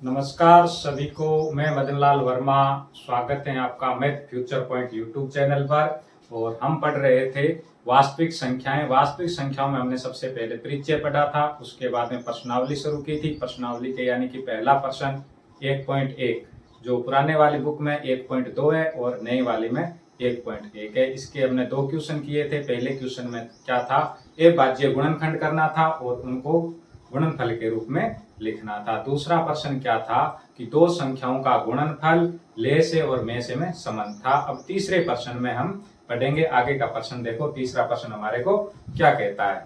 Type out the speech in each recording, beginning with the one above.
नमस्कार सभी को, मैं मदन लाल वर्मा। स्वागत है आपका math future point YouTube channel पर। और हम पढ़ रहे थे वास्तविक संख्याएं। वास्तविक संख्याओं में हमने सबसे पहले परिचय पढ़ा था, उसके बाद में प्रश्नावली शुरू की थी। प्रश्नावली के यानी कि पहला प्रश्न 1.1 जो पुराने वाली बुक में 1.2 है और नई वाली में 1.1 है। इसके हमने दो क्वेश्चन किए थे। पहले क्वेश्चन में क्या था, अभाज्य गुणनखंड करना था और उनको गुणनफल के रूप में लिखना था। दूसरा प्रश्न क्या था कि दो संख्याओं का गुणनफल ले से और में से में संबंध था। अब तीसरे प्रश्न में हम पढ़ेंगे आगे का प्रश्न। देखो तीसरा प्रश्न हमारे को क्या कहता है।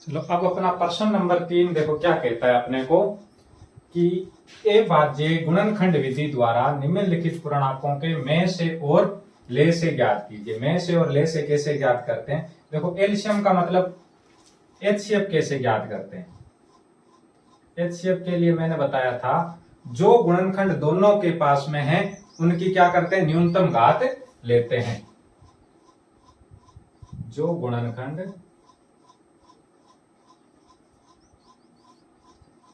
चलो अब अपना प्रश्न नंबर 3 देखो क्या कहता है अपने को कि अभाज्य गुणनखंड विधि द्वारा निम्नलिखित पूर्णांकों के में से और ले से ज्ञात कीजिए। में से और ले से कैसे ज्ञात करते हैं? देखो एलसीएम का मतलब एचसीएफ कैसे ज्ञात करते हैं। एचसीएफ के लिए मैंने बताया था, जो गुणनखंड दोनों के पास में है उनकी क्या करते हैं, न्यूनतम घात लेते हैं। जो गुणनखंड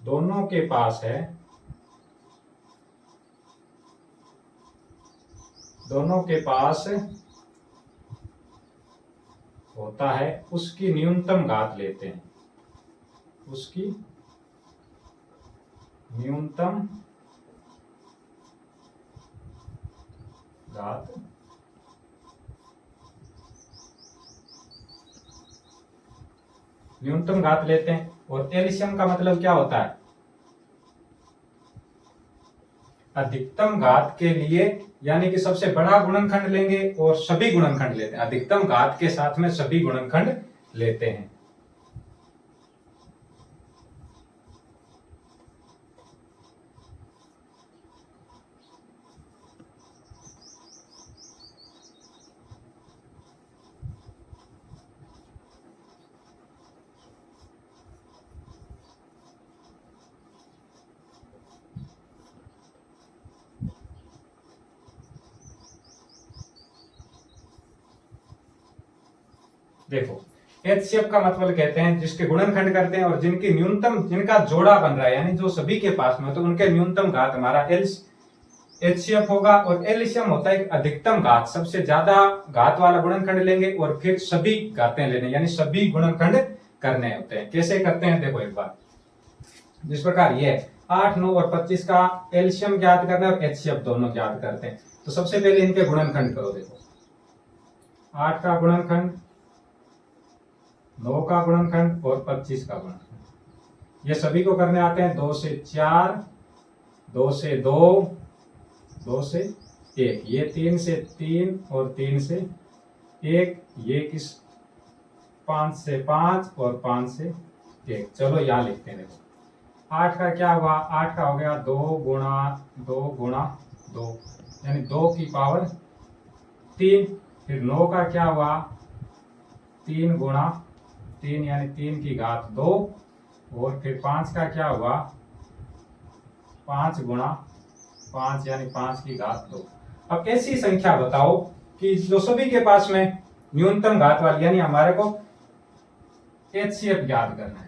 दोनों के पास है, दोनों के पास होता है, उसकी न्यूनतम घात लेते हैं। उसकी न्यूनतम घात लेते हैं। और एलसीएम का मतलब क्या होता है, अधिकतम घात के लिए, यानी कि सबसे बड़ा गुणनखंड लेंगे और सभी गुणनखंड लेते हैं। अधिकतम घात के साथ में सभी गुणनखंड लेते हैं। देखो एचसीएफ का मतलब कहते हैं जिसके गुणनखंड करते हैं और जिनकी न्यूनतम, जिनका जोड़ा बन रहा है, यानी जो सभी के पास में, तो उनके न्यूनतम घात हमारा एचसीएफ होगा। और एलसीएम होता है अधिकतम घात, सबसे ज्यादा घात वाला गुणनखंड लेंगे और फिर सभी घातें लेने, यानी सभी गुणनखंड करने होते हैं। कैसे करते हैं देखो एक बार, जिस प्रकार ये 8, 9 और 25 का एलसीएम ज्ञात करना है और एचसीएफ दोनों ज्ञात करते हैं। तो सबसे पहले इनके गुणनखंड करो। देखो 8 का गुणनखंड, 9 का गुणनखंड और 25 का गुणनखंड, ये सभी को करने आते हैं। 2 से 4, 2 से 2, 2 से 1, ये 3 से 3 और 3 से 1, ये किस 5 से 5 और 5 से 1। चलो यहां लिखते हैं। देखो 8 का क्या हुआ, 8 का हो गया 2 गुणा 2 गुणा 2, यानी 2 की पावर 3। फिर 9 का क्या हुआ, 3 गुणा 3, यानी 3 की घात 2। और फिर 5 का क्या हुआ, 5 गुणा 5, यानी 5 की घात 2। अब ऐसी संख्या बताओ कि जो सभी के पास में न्यूनतम घात वाली, यानी हमारे को एचसीएफ ज्ञात करना है।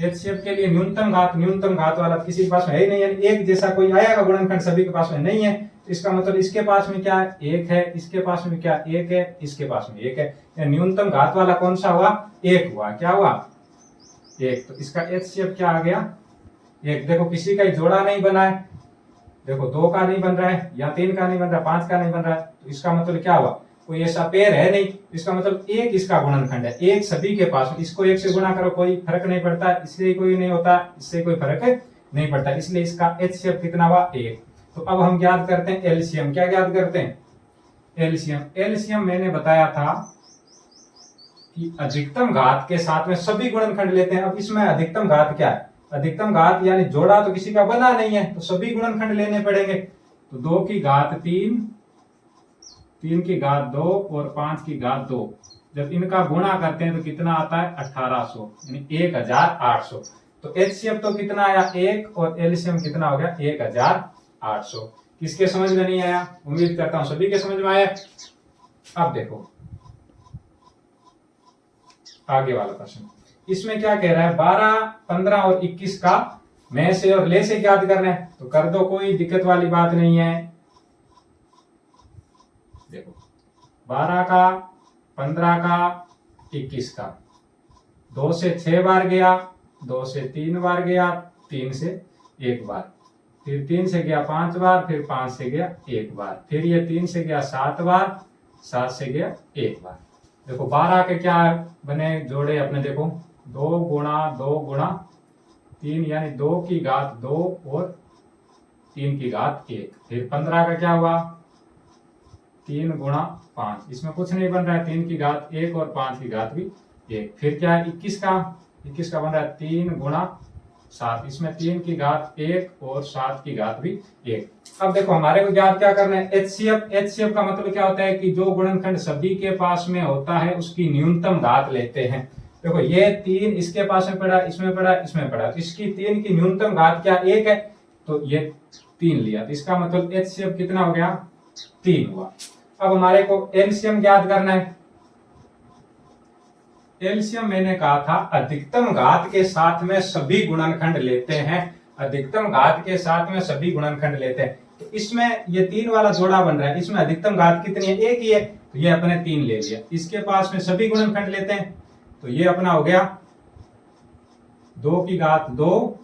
एचसीएफ के लिए न्यूनतम घात वाला किसी के पास में है ही नहीं, यानी एक जैसा कोई आएगा गुणनखंड सभी के पास में नहीं है। इसका मतलब इसके पास में क्या है, 1 है, इसके पास में क्या 1 है, इसके पास में 1 है। न्यूनतम घात वाला कौन सा हुआ, 1 हुआ। क्या हुआ, 1। तो इसका एचसीएफ क्या आ गया, 1। देखो किसी का जोड़ा नहीं बना है, देखो 2 का नहीं बन रहा है, या 3 का नहीं बन रहा, 5 का नहीं बन रहा है। तो इसका मतलब क्या हुआ, कोई ऐसा पेयर है नहीं। इसका मतलब 1 इसका गुणनखंड है, 1 सभी के पास। इसको 1 से गुणा करो, कोई फर्क नहीं पड़ता, इसलिए कोई नहीं होता, इससे कोई फर्क नहीं पड़ता, इसलिए इसका एचसीएफ कितना हुआ, 1। तो अब हम ज्ञात करते हैं एलसीएम। क्या ज्ञात करते हैं, एलसीएम मैंने बताया था कि अधिकतम घात के साथ में सभी गुणनखंड लेते हैं। अब इसमें अधिकतम घात क्या है, अधिकतम घात यानी जोड़ा तो किसी का बना नहीं है, तो सभी गुणनखंड लेने पड़ेंगे। तो 2 की घात 3, 3 की घात 2 और 5 की घात 2, जब इनका गुणा करते हैं तो कितना आता है, 1800, यानी 1800। तो एचसीएफ तो कितना आया, 1, और एलसीएम कितना हो गया, 1800। किसके समझ में नहीं आया? उम्मीद करता हूं सभी के समझ में आया। अब देखो आगे वाला प्रश्न, इसमें क्या कह रहा है, 12, 15 और 21 का में से और ले से ज्ञात करना है, तो कर दो, कोई दिक्कत वाली बात नहीं है। देखो 12 का, 15 का, 21 का, 2 से 6 बार गया, 2 से 3 बार गया, 3 से 1 बार, फिर 3 से गया 5 बार, फिर 5 से गया 1 बार, फिर ये 3 से गया 7 बार, 7 से गया 1 बार। देखो 12 के क्या बने जोड़े अपने, देखो 2 गुणा 2 गुणा 3 यानी 2 की घात 2 और 3 की घात 1। फिर 15 का क्या हुआ, 3 गुणा 5, इसमें कुछ नहीं बन रहा है, 3 की घात 1 और 5 की घात भी 1। फिर क्या है 21 का बन रहा है 3 गुणा 7, इसमें 3 की घात 1 और 7 की घात भी 1। अब देखो हमारे को ज्ञात क्या करना है, एचसीएफ का मतलब क्या होता है कि जो गुणनखंड सभी के पास में होता है उसकी न्यूनतम घात लेते हैं। देखो ये 3 इसके पास में पड़ा, इसमें पड़ा, इसमें पड़ा, इसकी 3 की न्यूनतम घात क्या 1 है, तो ये 3 लिया, तो इसका मतलब एचसीएफ कितना हो गया, 3 हुआ। अब हमारे को एलसीएम ज्ञात करना है। एलसीएम मैंने कहा था अधिकतम घात के साथ में सभी गुणनखंड लेते हैं, अधिकतम घात के साथ में सभी गुणनखंड लेते हैं। तो इसमें ये 3 वाला जोड़ा बन रहा है, इसमें अधिकतम घात कितनी है, 1 ही है, तो ये अपने 3 ले लिया। इसके पास में सभी गुणनखंड लेते हैं, तो ये अपना हो गया 2 की घात 2,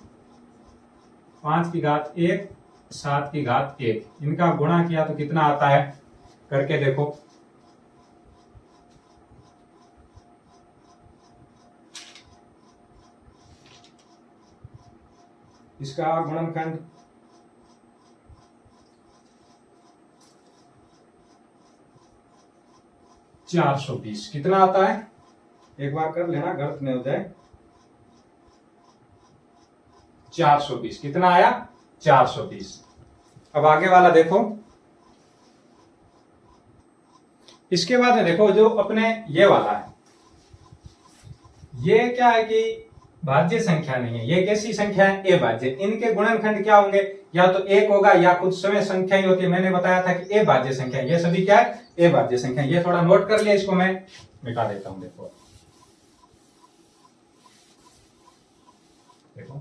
5 की घात 1, 7 की घात 1, इनका गुणा किया तो कितना आता है, करके देखो। इसका गुणनखंड $420 कितना आता है, एक बार कर लेना गलत नहीं हो जाए। 420 कितना आया, 420। अब आगे वाला देखो, इसके बाद में देखो जो अपने ये वाला है, ये क्या है कि भाज्य संख्या नहीं है, ये कैसी संख्या है, ए भाज्य। इनके गुणनखंड क्या होंगे, या तो 1 होगा या कुछ समय संख्या ही होती है। मैंने बताया था कि ए भाज्य संख्या, ये सभी क्या है, ए भाज्य संख्या। ये थोड़ा नोट कर लिया, इसको मैं मिटा देता हूं। देखो देखो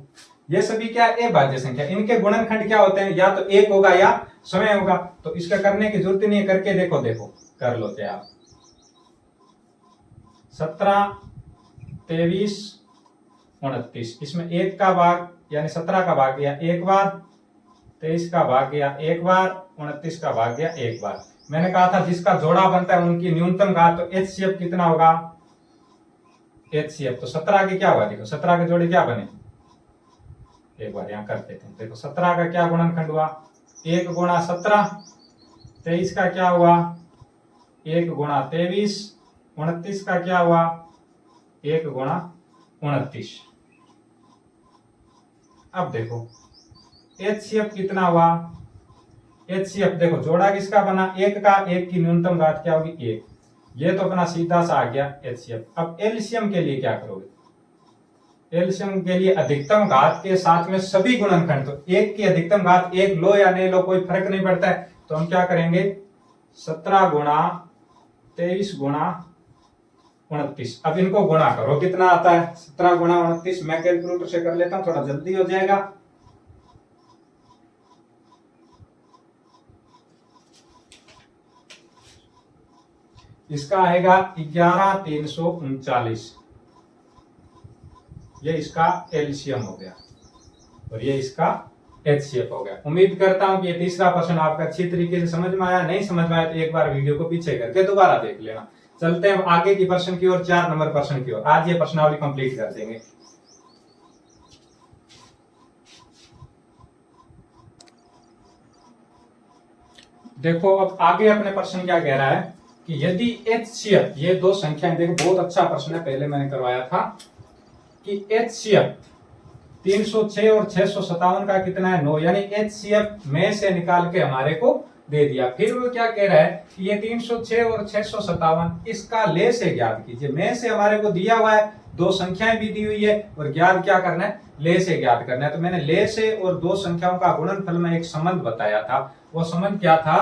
ये सभी क्या है, ए भाज्य संख्या। इनके गुणनखंड क्या होते हैं, या तो 1 होगा या समय होगा। तो इसका करने की जरूरत नहीं है, करके देखो, देखो कर लो आप। 17, 23, 29, इसमें 1 का भाग यानी 17 का भाग गया 1 बार, 23 का भाग गया 1 बार, 29 का भाग गया 1 बार। मैंने कहा था जिसका जोड़ा बनता है उनकी न्यूनतम घात, तो एचसीएफ कितना होगा, एचसीएफ तो 17 के क्या हुआ, देखो 17 के जोड़े क्या बने, एक बार यहां कर देते हैं। देखो 17 का क्या गुणनखंड हुआ, 1 गुणा 17, 23 का क्या हुआ, 1 गुणा 23, 29 का क्या हुआ, 1 गुणा 29। अब देखो एचसीएफ कितना हुआ, एचसीएफ देखो जोड़ा किसका बना, 1 का, 1 की न्यूनतम घात क्या होगी, 1। ये तो अपना सीधा सा आ गया एचसीएफ। अब एलसीएम के लिए क्या करोगे, एलसीएम के लिए अधिकतम घात के साथ में सभी गुणनखंड, तो 1 की अधिकतम घात 1 लो या नहीं लो कोई फर्क नहीं पड़ता है। तो हम क्या करेंगे, 17 गुणा 23 गुणा 29। अब इनको गुणा करो, कितना आता है, 17 गुणा 29। मैं कैलकुलेटर से कर लेता हूं, थोड़ा जल्दी हो जाएगा। इसका आएगा 11,339। ये इसका एलसीएम हो गया और ये इसका एचसीएफ हो गया। उम्मीद करता हूं कि ये तीसरा प्रश्न आपका अच्छी तरीके से समझ में आया। नहीं समझ में आया तो एक बार वीडियो को पीछे करके दोबारा देख लेना। चलते हैं आगे की प्रश्न की ओर, 4 नंबर प्रश्न की ओर। आज ये प्रश्नावली कंप्लीट कर देंगे। देखो अब आगे अपने प्रश्न क्या कह रहा है कि यदि एचसीएफ, ये दो संख्याएं, देखो बहुत अच्छा प्रश्न है, पहले मैंने करवाया था कि एचसीएफ 306 और 657 का कितना है, 9, यानी एचसीएफ में से निकाल के हमारे को दे दिया। फिर वो क्या कह रहा है कि ये 306 और 657 इसका ले से ज्ञात कीजिए। में से हमारे को दिया हुआ है, दो संख्याएं भी दी हुई है और ज्ञात क्या करना है, ले से ज्ञात करना है। तो मैंने ले से और दो संख्याओं का गुणनफल में एक संबंध बताया था। वो संबंध क्या था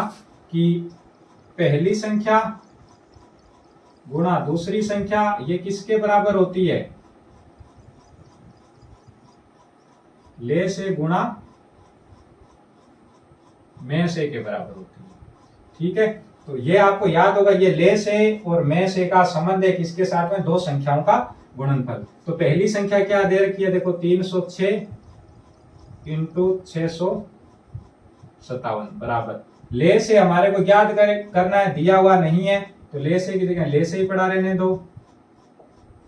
कि पहली संख्या गुणा दूसरी संख्या ये किसके बराबर होती है, ले से गुणा में से के बराबर होती है। ठीक है, तो ये आपको याद होगा, ये ले से और में से का संबंध है किसके साथ में, दो संख्याओं का गुणनफल। तो पहली संख्या क्या दे रखी है, देखो 306 इंटू 657 बराबर, ले से हमारे को ज्ञात करना है, दिया हुआ नहीं है तो ले से की जगह ले से ही पड़ा रहने दो,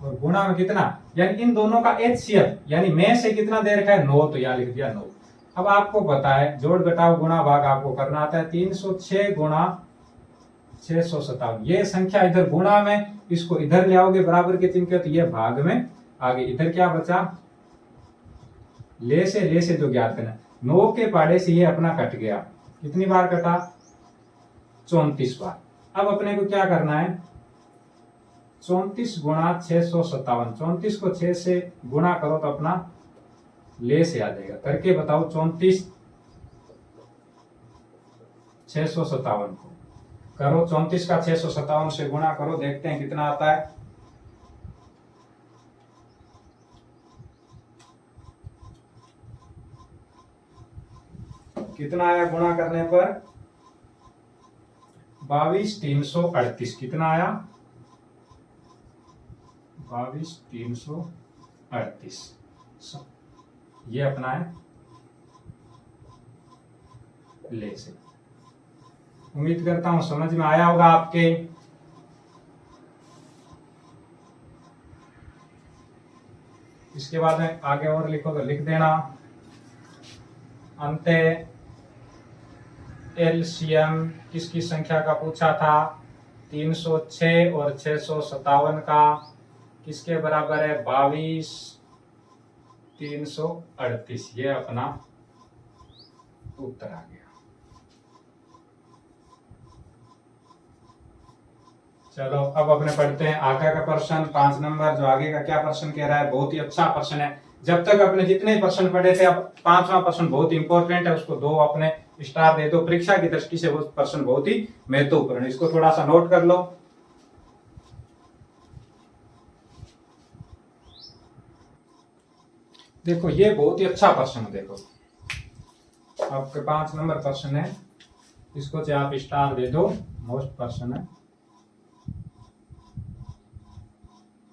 और गुणा में कितना, यानी इन दोनों का एचसीएफ यानी में से कितना दे रखा है 9, तो यहाँ लिख दिया 9। अब आपको पता है जोड़ घटाव गुणा भाग आपको करना आता है, 306 गुणा 657, ये संख्या इधर गुणा में, इसको इधर ले आओगे बराबर के चिन्ह के, तो ये भाग में आगे, इधर क्या बचा, ले से जो ज्ञात करना, 9 के पाड़े से ये अपना कट गया, कितनी बार कटा, 34 बार। अब अपने को क्या करना है, 34 गुणा 657, 34 को 6 से गुणा करो तो अपना ले से आ जाएगा, करके बताओ 34 657 को करो, 34 का 657 से गुणा करो, देखते हैं कितना आता है। कितना आया गुणा करने पर, 22,338, कितना आया 22,338, ये अपना है ले से। उम्मीद करता हूं समझ में आया होगा आपके। इसके बाद में आगे और लिखो तो लिख देना, अंत एलसीएम किसकी संख्या का पूछा था, 306 और 657 का किसके बराबर है, 22,338, ये अपना उत्तर आ गया। चलो अब अपने पढ़ते हैं आगे का प्रश्न 5 नंबर। जो आगे का क्या प्रश्न कह रहा है, बहुत ही अच्छा प्रश्न है। जब तक अपने जितने प्रश्न पढ़े थे, अब 5वां प्रश्न बहुत इंपॉर्टेंट है, उसको 2 अपने स्टार दे दो, परीक्षा की दृष्टि से वो प्रश्न बहुत ही महत्वपूर्ण है, इसको थोड़ा सा नोट कर लो। देखो ये बहुत ही अच्छा प्रश्न है, देखो आपके 5 नंबर प्रश्न है, इसको चाहे आप स्टार दे दो, मोस्ट प्रश्न है।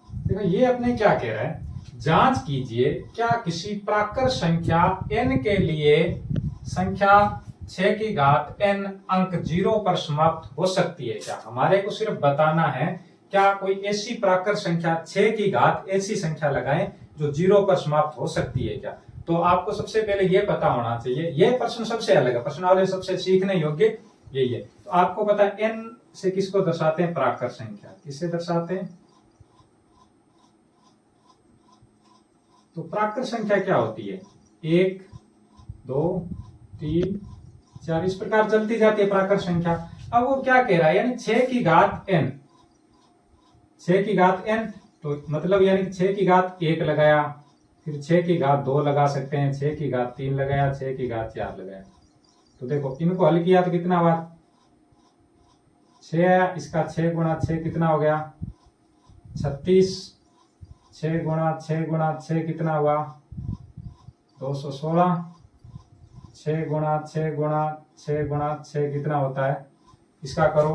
देखो ये अपने क्या कह रहा है, जांच कीजिए क्या किसी प्राकृत संख्या n के लिए संख्या 6 की घात n अंक 0 पर समाप्त हो सकती है क्या। हमारे को सिर्फ बताना है क्या कोई ऐसी प्राकृत संख्या 6 की घात ऐसी संख्या लगाएं जो 0 पर समाप्त हो सकती है क्या। तो आपको सबसे पहले ये पता होना चाहिए, ये प्रश्न सबसे अलग है, प्रश्नावली सबसे सीखने योग्य यही है। तो आपको पता है n से किसको दर्शाते हैं, प्राकृत संख्या, किससे दर्शाते हैं, तो प्राकृत संख्या क्या होती है, 1 2 3 4 इस प्रकार चलती जाती है प्राकृत संख्या। अब वो क्या कह रहा है, यानी 6 की घात n, 6 की घात n, तो मतलब यानी 6 की घात 1 लगाया, फिर 6 की घात 2 लगा सकते हैं, 6 की घात 3 लगाया, 6 की घात 4 लगाया। तो देखो इनको हल किया तो कितना हुआ, 6 आया, इसका 6 गुणा 6 कितना हो गया 36, 6 गुणा 6 गुणा 6 कितना हुआ 216, 6 गुणा 6 गुणा 6 गुणा 6 कितना होता है, इसका करो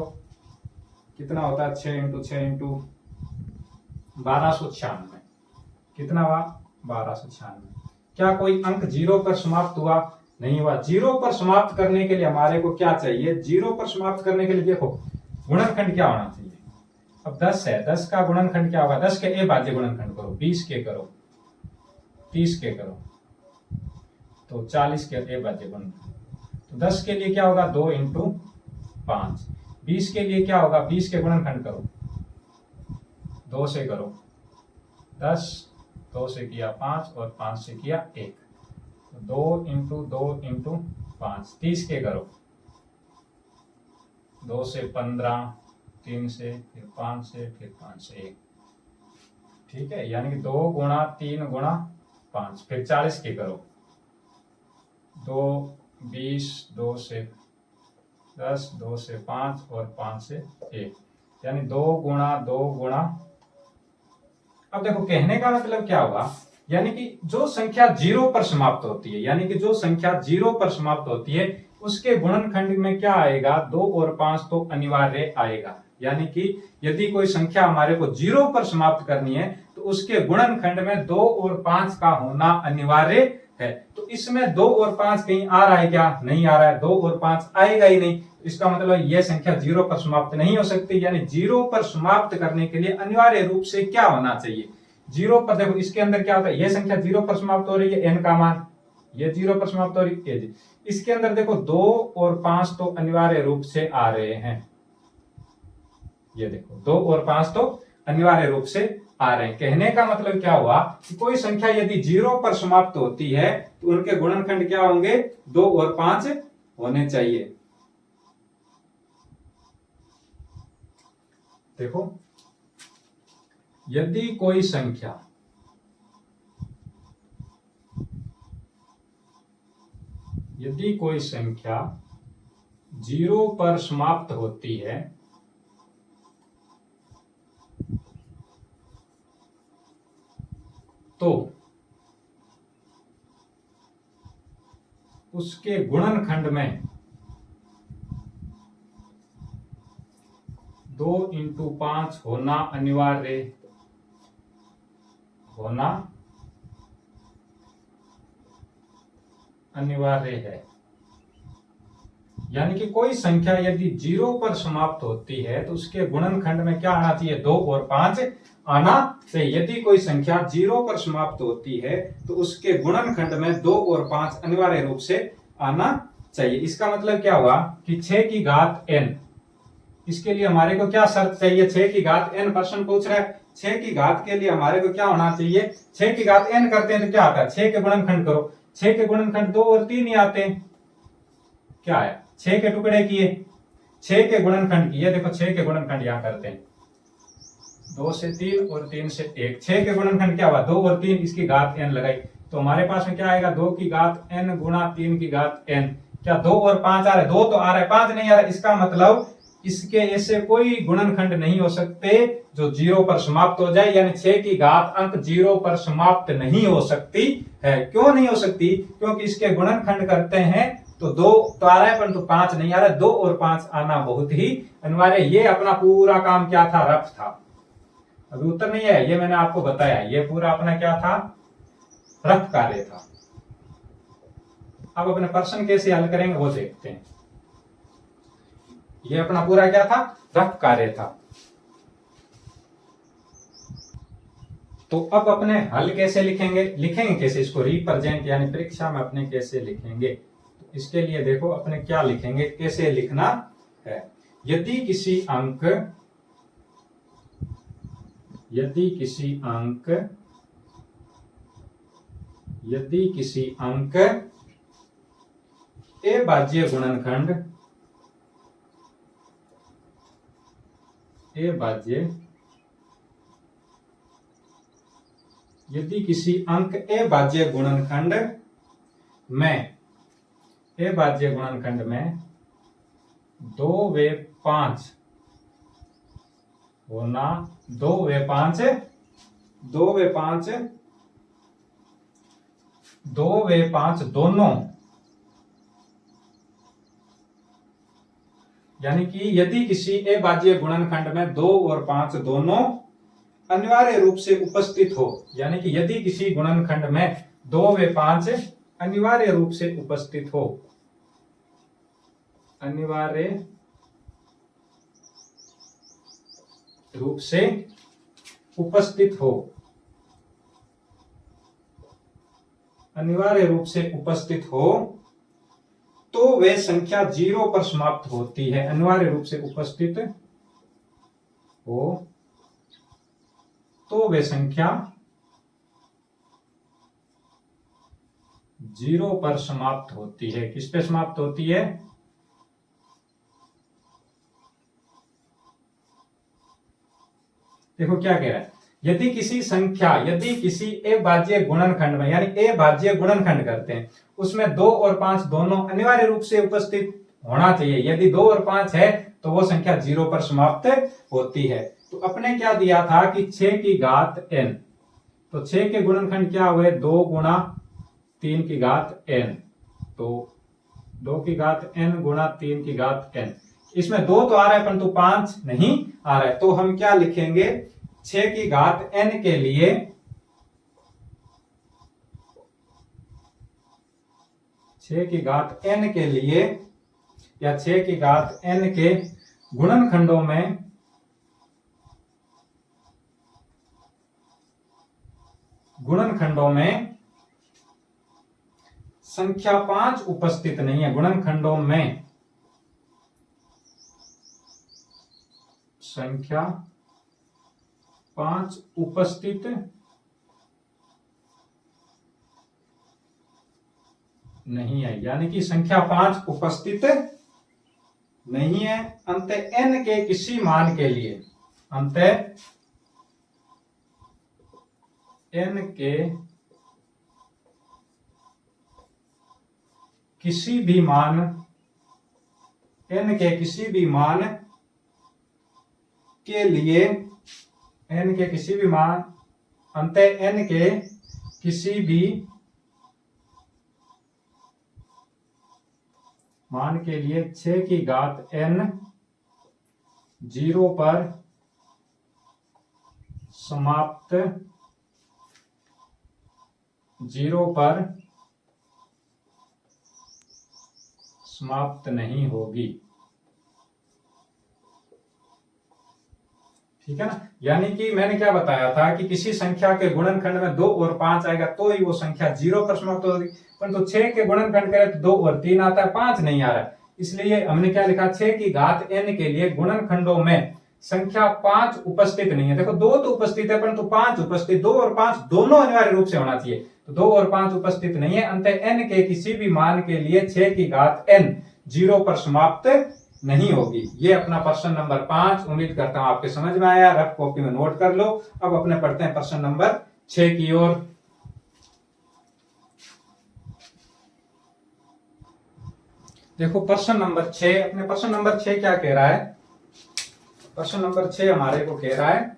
कितना होता है, 6 इंटू 6 इंटू 1296, कितना हुआ 1296। क्या कोई अंक 0 पर समाप्त हुआ, नहीं हुआ। 0 पर समाप्त करने के लिए हमारे को क्या चाहिए, 0 पर समाप्त करने के लिए देखो गुणनखंड क्या होना चाहिए। अब 10 है, 10 का गुणनखंड क्या होगा, 10 के ए भाज्य गुणनखंड करो, 20 के करो, 30 के करो, तो 40 के ए भाज्य गुणनखंड। तो 10 के लिए क्या होगा 2 इंटू 5, 20 के लिए क्या होगा 20 के गुणनखंड करो, 2 से करो 10, 2 से किया 5 और 5 से किया 1, तो 2 इंटू 2 इंटू 5, 30 के करो, 2 से 15, 3 से, फिर 5 से, फिर 5 से 1, ठीक है, यानी कि 2 गुणा 3 गुणा 5, फिर 40 की करो, 2 20, 2 से 10, 2 से 5 और 5 से 1, यानी 2 गुणा 2 गुणा। अब देखो कहने का मतलब क्या हुआ, यानी कि जो संख्या 0 पर समाप्त होती है, यानी कि जो संख्या 0 पर समाप्त होती है उसके गुणनखंड में क्या आएगा, 2 और 5 तो अनिवार्य आएगा। यानी कि यदि कोई संख्या हमारे को 0 पर समाप्त करनी है तो उसके गुणनखंड में 2 और 5 का होना अनिवार्य है। तो इसमें 2 और 5 कहीं आ रहा है क्या, नहीं आ रहा है, 2 और 5 आएगा ही नहीं। इसका मतलब यह संख्या 0 पर समाप्त नहीं हो सकती, यानी 0 पर समाप्त करने के लिए अनिवार्य रूप से क्या होना चाहिए, 0 पर। देखो इसके अंदर क्या होता है, यह संख्या 0 पर समाप्त हो रही है, n का मान, ये 0 पर समाप्त हो रही है। इसके अंदर देखो 2 और 5 तो अनिवार्य रूप से आ रहे हैं, ये देखो 2 और 5 तो अनिवार्य रूप से आ रहे हैं। कहने का मतलब क्या हुआ कि कोई संख्या यदि 0 पर समाप्त होती है तो उनके गुणनखंड क्या होंगे, 2 और 5 होने चाहिए। देखो यदि कोई संख्या यदि कोई संख्या 0 पर समाप्त होती है तो उसके गुणनखंड में 2 × 5 होना अनिवार्य है। यानी कि कोई संख्या यदि 0 पर समाप्त होती है तो उसके गुणनखंड में क्या आना चाहिए, 2 और 5 आना चाहिए। यदि कोई संख्या 0 पर समाप्त होती है तो उसके गुणनखंड में 2 और 5 अनिवार्य रूप से आना चाहिए। इसका मतलब क्या हुआ कि 6 की घात n, इसके लिए हमारे को क्या शर्त चाहिए, 6 की घात n प्रश्न पूछ रहा है। 6 की घात के लिए हमारे को क्या होना चाहिए, 6 की घात n करते हैं तो क्या आता है, 6 के गुणनखंड करो, 6 के गुणनखंड 2 और 3 ही आते हैं, क्या है 6 के टुकड़े किए, 6 के गुणनखंड किए, देखो 6 के गुणनखंड यहां करते हैं, 2 से 3 और 3 से 1, 6 के गुणनखंड क्या हुआ, 2 और 3, इसकी घात n लगाई तो हमारे पास में क्या आएगा, 2 की घात n गुणा 3 की घात n। क्या 2 और 5 आ रहा है, 2 तो आ रहा है, 5 नहीं आ रहा है। इसका मतलब इसके ऐसे कोई गुणनखंड नहीं हो सकते जो 0 पर समाप्त हो जाए, यानी 6 की घात अंक 0 पर समाप्त नहीं हो सकती है। क्यों नहीं हो सकती, क्योंकि इसके गुणनखंड करते हैं तो 2 तो आ रहा है परंतु 5 नहीं आ रहा है, 2 और 5 आना बहुत ही अनिवार्य। ये अपना पूरा काम क्या था, रफ था, अभी उत्तर नहीं है, ये मैंने आपको बताया, ये पूरा अपना क्या था, रफ कार्य था। अब अपने प्रश्न कैसे हल करेंगे वो देखते हैं। ये अपना पूरा क्या था, रफ कार्य था। तो अब अपने हल कैसे लिखेंगे कैसे इसको, रिप्रेजेंट यानी परीक्षा में अपने कैसे लिखेंगे, तो इसके लिए देखो अपने क्या लिखेंगे, कैसे लिखना है। यदि किसी अंक अभाज्य गुणनखंड यदि किसी अंक अभाज्य गुणनखंड में 2 व 5 होना, 2 व 5 दोनों, यानी कि यदि किसी अभाज्य गुणनखंड में 2 और 5 दोनों अनिवार्य रूप से उपस्थित हो, यानी कि यदि किसी गुणनखंड में 2 व 5 अनिवार्य रूप से उपस्थित हो, अनिवार्य रूप से उपस्थित हो तो वे संख्या 0 पर समाप्त होती है। अनिवार्य रूप से उपस्थित हो तो वे संख्या 0 पर समाप्त होती है। किस पे समाप्त होती है, देखो क्या कह रहा है, यदि किसी अभाज्य गुणनखंड में, यानी अभाज्य गुणनखंड करते हैं, उसमें 2 और 5 दोनों अनिवार्य रूप से उपस्थित होना चाहिए। यदि 2 और 5 है तो वो संख्या 0 पर समाप्त होती है। तो अपने क्या दिया था कि 6 की घात n, तो 6 के गुणनखंड क्या हुए, 2 गुणा 3 की घात n, तो 2 की घात n गुणा 3 की घात n। इसमें 2 तो आ रहा है परंतु 5 नहीं आ रहा है, तो हम क्या लिखेंगे, 6 की घात n के लिए 6 की घात n के लिए या 6 की घात n के गुणनखंडों में संख्या 5 उपस्थित नहीं है। गुणनखंडों में संख्या 5 उपस्थित नहीं है, यानी कि संख्या 5 उपस्थित नहीं है अंत n के किसी मान के लिए, अंत n के किसी भी मान, n के किसी भी मान के लिए, n के किसी भी मान, अंत n के किसी भी मान के लिए 6 की घात n 0 पर समाप्त, 0 पर समाप्त नहीं होगी। ठीक है ना, यानी कि मैंने क्या बताया था कि किसी संख्या के गुणनखंड में 2 और 5 आएगा तो ही वो संख्या 0 पर समाप्त होगी, परंतु 6 के गुणनखंड करें तो 2 और 3 आता है, 5 नहीं आ रहा है। इसलिए हमने क्या लिखा, 6 की घात n के लिए गुणनखंडों में संख्या 5 उपस्थित नहीं है। देखो 2 तो उपस्थित है परंतु 5 उपस्थित, 2 और 5 दोनों अनिवार्य रूप से होना चाहिए, तो 2 और 5 उपस्थित नहीं है। अंत n के किसी भी मान के लिए 6 की घात n 0 पर समाप्त नहीं होगी। ये अपना प्रश्न नंबर 5, उम्मीद करता हूं आपके समझ में आया, रफ कॉपी में नोट कर लो। अब अपने पढ़ते हैं प्रश्न नंबर 6 की ओर। देखो प्रश्न नंबर 6, अपने प्रश्न नंबर 6 क्या कह रहा है, प्रश्न नंबर 6 हमारे को कह रहा है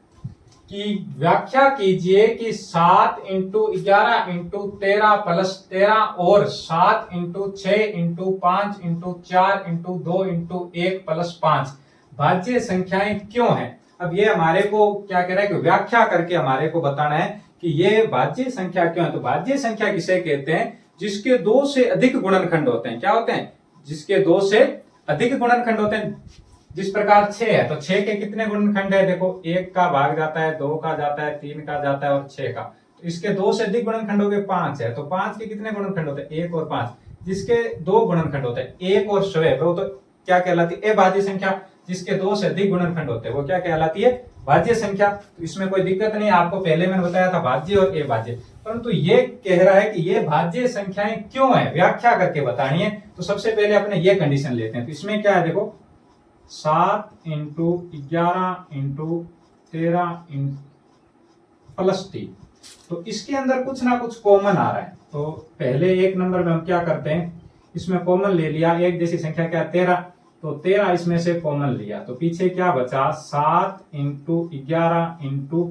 कि व्याख्या कीजिए कि 7 इंटू 11 इंटू 13 प्लस 13 और 7 into 6 into 5 into 4 into 2 into 1 plus 5 भाज्य संख्याएं क्यों हैं। अब ये हमारे को क्या कह रहा है कि व्याख्या करके हमारे को बताना है कि ये भाज्य संख्या क्यों है। तो भाज्य संख्या किसे कहते हैं, जिसके 2 से अधिक गुणनखंड होते हैं। क्या होते हैं, जिसके 2 से अधिक गुणनखंड होते हैं। जिस प्रकार 6 है तो 6 के कितने गुणनखंड है, देखो 1 का भाग जाता है, 2 का जाता है, 3 का जाता है और 6 का, तो इसके 2 से अधिक गुणनखंड हो गए 5 है, तो 5 के कितने गुणनखंड होते हैं, 1 और 5। जिसके 2 गुणनखंड होते हैं 1 और स्वयं, वो तो क्या कहलाती है, अभाज्य संख्या। जिसके 2 से अधिक गुणनखंड होते हैं वो क्या कहलाती है, भाज्य संख्या। तो इसमें कोई दिक्कत नहीं, आपको पहले मैंने बताया था भाज्य और अभाज्य, परंतु ये कह रहा है कि ये भाज्य संख्याएं क्यों है, व्याख्या करके बतानी है। तो सबसे पहले अपने ये कंडीशन लेते हैं। तो इसमें क्या है, देखो 7 इंटू 11 इंटू 13 प्लस 3, तो इसके अंदर कुछ ना कुछ कॉमन आ रहा है। तो पहले 1 नंबर में हम क्या करते हैं, इसमें कॉमन ले लिया, एक जैसी संख्या क्या 13, तो 13 इसमें से कॉमन लिया, तो पीछे क्या बचा 7 इंटू 11 इंटू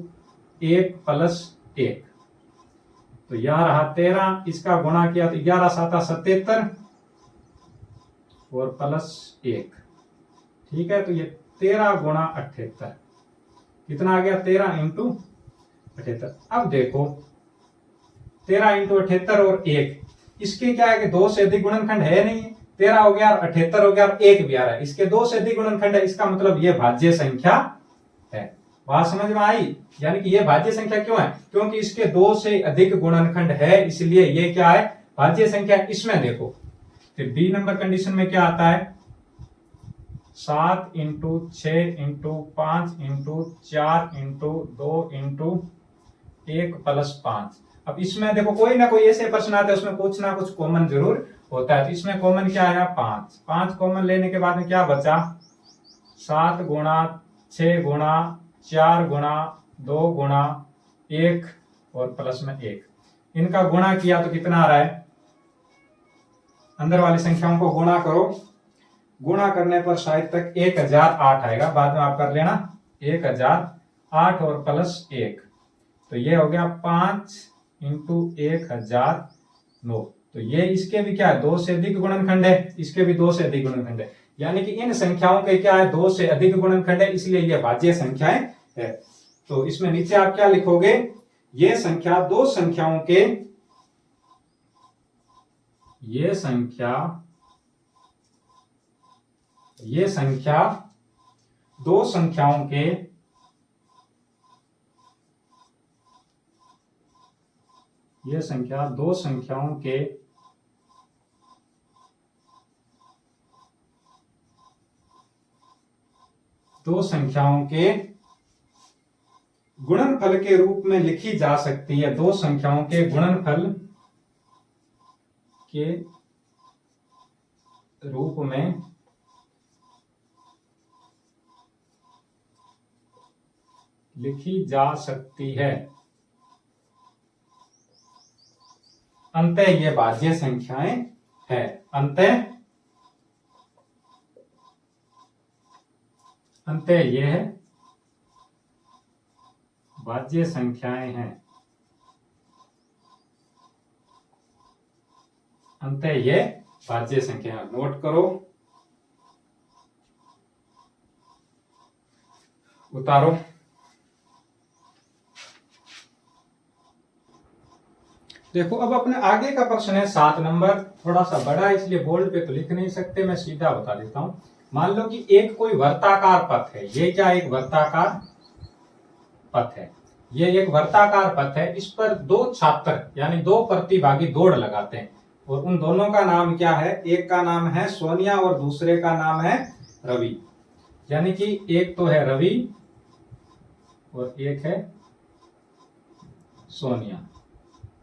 1 प्लस 1, तो यहां रहा 13, इसका गुणा किया तो 11 7 77 और प्लस 1, ठीक है। तो ये 13 गुणा 78 कितना आ गया, 13 इंटू 78। अब देखो 13 इंटू 78 और 1, इसके क्या है कि 2 से अधिक गुणनखंड है नहीं, 13 हो गया और 78 हो गया और 1 भी आ रहा है, इसके 2 से अधिक गुणनखंड है, इसका मतलब ये भाज्य संख्या है। बात समझ में आई, यानी कि ये भाज्य संख्या क्यों है, क्योंकि इसके 2 से अधिक गुणनखंड है, इसलिए ये क्या है, भाज्य संख्या। इसमें देखो फिर बी नंबर कंडीशन में क्या आता है, 7 into 6 into 5 into 4 into 2 into 1 plus 5। अब इसमें देखो कोई ना कोई ऐसे प्रश्न आते हैं उसमें कुछ ना कुछ कॉमन जरूर होता है। तो इसमें कॉमन क्या आया, 5 कॉमन लेने के बाद में क्या बचा, 7 गुणा 6 गुणा 4 गुणा 2 गुणा 1 और प्लस में 1, इनका गुणा किया तो कितना आ रहा है, अंदर वाली संख्याओं को गुणा करो, गुणा करने पर शायद तक 1008 आएगा, बाद में आप कर लेना। 1008 और प्लस 1, तो ये हो गया 5 इंटू 1009। तो ये इसके भी क्या है, 2 से अधिक गुणनखंड है, इसके भी 2 से अधिक गुणनखंड है, यानी कि इन संख्याओं के क्या है, 2 से अधिक गुणनखंड है, इसलिए ये भाज्य संख्याएं है। तो इसमें नीचे आप क्या लिखोगे, ये संख्या दो संख्याओं के, ये संख्या दो संख्याओं के गुणनफल के रूप में लिखी जा सकती है, दो संख्याओं के गुणनफल के रूप में लिखी जा सकती है। अंतः ये भाज्य संख्याएं है, अंतः यह भाज्य संख्याएं हैं, अंतः ये भाज्य संख्या है। नोट करो, उतारो। देखो अब अपने आगे का प्रश्न है 7 नंबर, थोड़ा सा बड़ा है इसलिए बोर्ड पे तो लिख नहीं सकते, मैं सीधा बता देता हूं। मान लो कि एक कोई वर्ताकार पथ है, ये क्या एक वर्ताकार पथ है, ये एक वर्ताकार पथ है, इस पर दो छात्र यानी दो प्रतिभागी दौड़ लगाते हैं, और उन दोनों का नाम क्या है, एक का नाम है सोनिया और दूसरे का नाम है रवि। यानी कि एक तो है रवि और एक है सोनिया।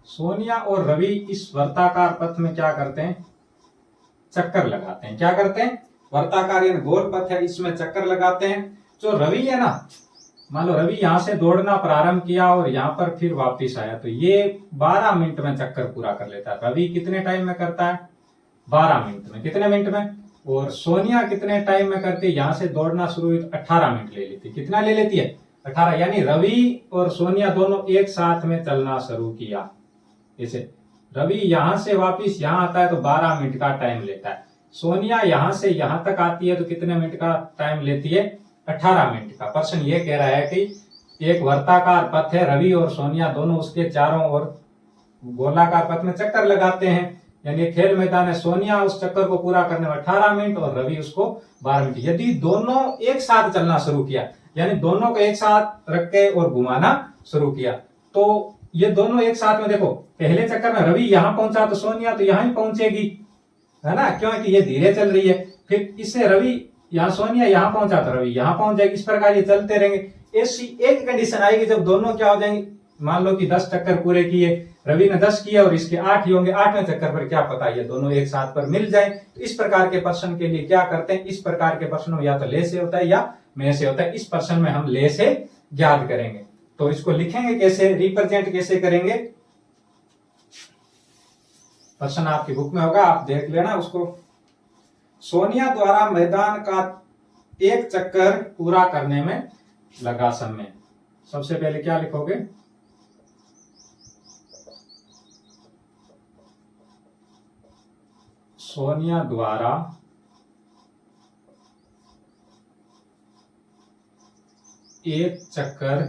सोनिया और रवि इस वर्ताकार पथ में क्या करते हैं, चक्कर लगाते हैं। क्या करते हैं, वर्ताकार यानी गोल पथ है, इसमें चक्कर लगाते हैं। जो रवि है ना, मान लो रवि यहां से दौड़ना प्रारंभ किया और यहां पर फिर वापस आया, तो ये 12 मिनट में चक्कर पूरा कर लेता है। रवि कितने टाइम में करता है, 12 मिनट में। कितने मिनट में? और सोनिया कितने टाइम में करती है, यहां से दौड़ना शुरू हुई तो 18 मिनट ले लेती है। कितना ले लेती है, 18। यानी रवि और सोनिया दोनों एक साथ में चलना शुरू किया। जैसे रवि यहां से वापिस यहां आता है तो 12 मिनट का टाइम लेता है। सोनिया यहां से यहां तक आती है तो कितने मिनट का टाइम लेती है, 18 मिनट का। प्रश्न ये कह रहा है कि एक वर्ताकार पथ है, रवि और सोनिया दोनों उसके चारों ओर गोलाकार पथ में चक्कर लगाते हैं, यानी खेल मैदान है। सोनिया उस चक्कर को पूरा करने में 18 मिनट और रवि उसको 12 मिनट। यदि दोनों एक साथ चलना शुरू किया, यानी दोनों को एक साथ रख के और घुमाना शुरू किया, तो ये दोनों एक साथ में, देखो पहले चक्कर में रवि यहां पहुंचा तो सोनिया तो यहां ही पहुंचेगी, है ना, क्योंकि ये धीरे चल रही है। फिर इससे रवि यहाँ, सोनिया यहां पहुंचा तो रवि यहां पहुंच जाएगी। इस प्रकार ये चलते रहेंगे। ऐसी एक कंडीशन आएगी जब दोनों क्या हो जाएंगे, मान लो कि 10 चक्कर पूरे किए, रवि ने 10 किए और इसके 8 ही होंगे, 8वें चक्कर पर क्या पता ये दोनों एक साथ पर मिल जाए। तो इस प्रकार के प्रश्न के लिए क्या करते हैं, इस प्रकार के प्रश्न या तो ले से होता है या में से होता है। इस प्रश्न में हम ले से ज्ञात करेंगे। तो इसको लिखेंगे कैसे, रिप्रेजेंट कैसे करेंगे, प्रश्न आपकी बुक में होगा, आप देख लेना उसको। सोनिया द्वारा मैदान का एक चक्कर पूरा करने में लगा समय। सबसे पहले क्या लिखोगे, सोनिया द्वारा एक चक्कर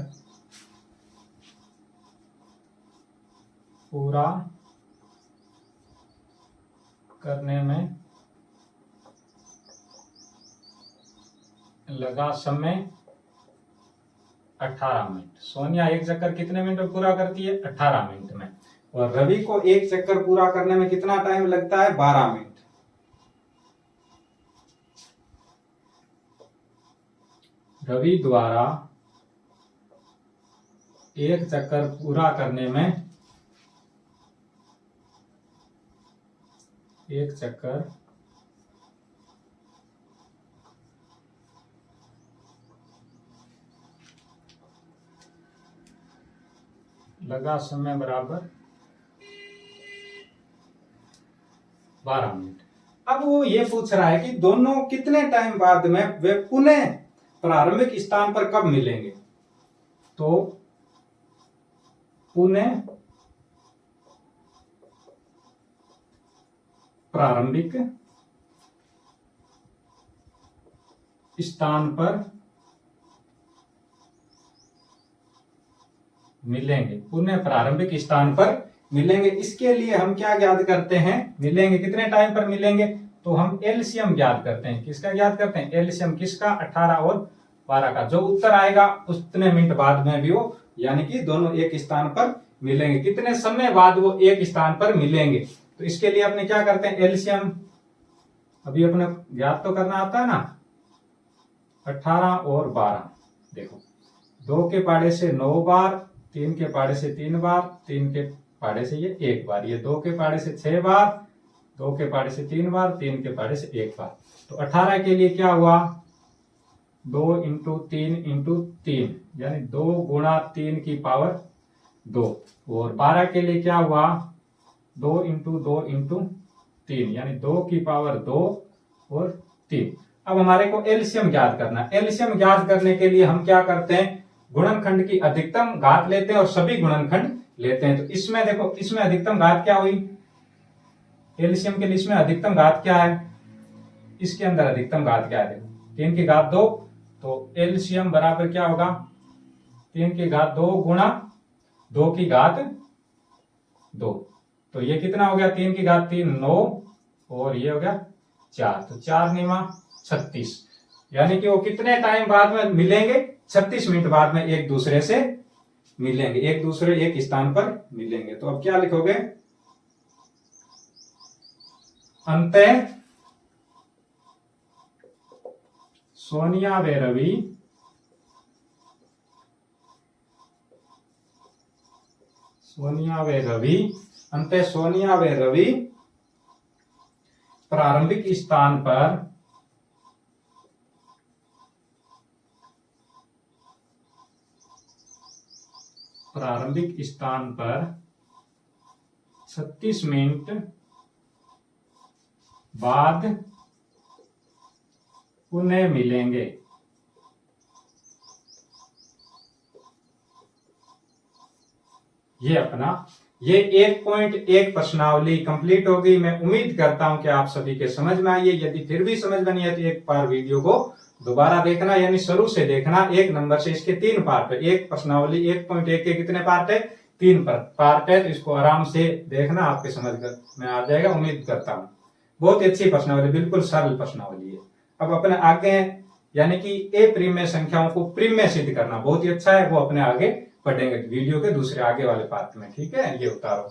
पूरा करने में लगा समय 18 मिनट। सोनिया एक चक्कर कितने मिनट में पूरा करती है, 18 मिनट में। और रवि को एक चक्कर पूरा करने में कितना टाइम लगता है, 12 मिनट। रवि द्वारा एक चक्कर पूरा करने में, एक चक्कर लगा समय बराबर 12 मिनट। अब वो ये पूछ रहा है कि दोनों कितने टाइम बाद में वे पुनः प्रारंभिक स्थान पर कब मिलेंगे। तो पुनः प्रारंभिक स्थान पर मिलेंगे, पुनः प्रारंभिक स्थान पर मिलेंगे। इसके लिए हम क्या ज्ञात करते हैं, मिलेंगे कितने टाइम पर मिलेंगे, तो हम एलसीएम ज्ञात करते हैं। किसका ज्ञात करते हैं, एलसीएम किसका, 18 और 12 का। जो उत्तर आएगा उतने मिनट बाद में भी वो, यानी कि दोनों एक स्थान पर मिलेंगे। कितने समय बाद वो एक स्थान पर मिलेंगे, तो इसके लिए अपने क्या करते हैं, एलसीएम अभी अपने ज्ञात तो करना आता है ना, 18 और 12। देखो 2 के पाड़े से 9 बार, 3 के पाड़े से 3 बार, 3 के पाड़े से ये 1 बार, ये 2 के पाड़े से 6 बार, 2 के पाड़े से 3 बार, 3 के पाड़े से 1 बार। तो 18 के लिए क्या हुआ, 2 इंटू 3 इंटू 3, यानी 2 गुणा 3 की पावर 2। और 12 के लिए क्या हुआ, 2 इंटू 2 इंटू 3, यानी 2 की पावर 2 और 3। अब हमारे को एलसीएम ज्ञात करना है। एलसीएम ज्ञात करने के लिए हम क्या करते हैं, गुणनखंड की अधिकतम घात लेते हैं और सभी गुणनखंड लेते हैं। तो इसमें देखो, इसमें अधिकतम घात क्या हुई, एलसीएम के लिए इसमें अधिकतम घात क्या है, इसके अंदर अधिकतम घात क्या है, देखो 3 की घात 2, तो एलसीएम बराबर क्या होगा, 3 की घात 2 गुणा 2 की घात 2। तो ये कितना हो गया, 3 की घात 3 9 और ये हो गया 4, तो 4 निमा 36, यानी कि वो कितने टाइम बाद में मिलेंगे, 36 मिनट बाद में एक दूसरे से मिलेंगे, एक दूसरे एक स्थान पर मिलेंगे। तो अब क्या लिखोगे, अंतः सोनिया व रवि अंतः सोनिया व रवि प्रारंभिक स्थान पर 36 मिनट बाद पुनः मिलेंगे। ये अपना ये 1.1 प्रश्नावली कंप्लीट हो गई। मैं उम्मीद करता हूं कि आप सभी के समझ में आई है। यदि फिर भी समझ में नहीं है तो एक बार वीडियो को दोबारा देखना, यानी शुरू से देखना। 1 नंबर से इसके 3 पार्ट है। एक प्रश्नावली 1.1 के कितने पार्ट है, 3 पार्ट है। तो इसको आराम से देखना, आपके समझ में आ जाएगा, उम्मीद करता हूँ। बहुत ही अच्छी प्रश्नावली, बिल्कुल सरल प्रश्नावली है। अब अपने आगे यानी कि ए प्रीम में संख्याओं को प्रीम में सिद्ध करना बहुत ही अच्छा है, वो अपने आगे पढ़ेंगे वीडियो के दूसरे आगे वाले पार्ट में। ठीक है, ये उतारो।